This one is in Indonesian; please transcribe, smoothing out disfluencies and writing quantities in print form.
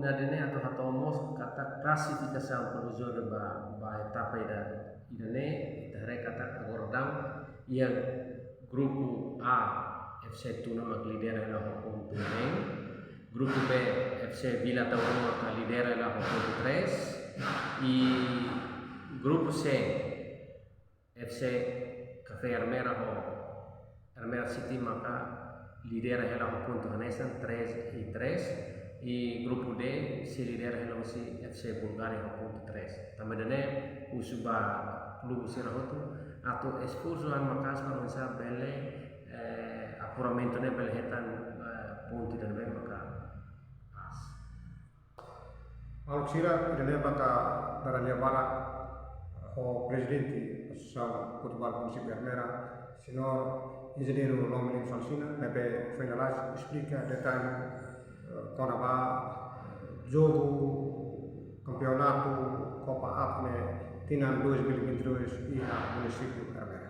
nadene atau hatomos kata klasifikasi penuzo ba etapa idane itare kata agordam yang grupo A FC Tuna mag lidera la ponto 1, grupo B FC Vila Taurua ka lidera la ponto 3 e grupo C FC Café Armera City maka lidera ela ponto Hanesan 3 e 3 e grupo D se lidera ela si FC Bulgaria ponto 3 tamadane usuba clube sira hotu atau esposo an makas mansa belle apuramento ne belle hetan ponti dan belle maka as Alok sira idane baka daranya barak o presidente associação Futebol Municipal Armera senhor engenheiro Lomelin Salsina nebe finalize explica detalhe konaba jogo campeonato Copa APNE Tinan 2022 e a município Armera.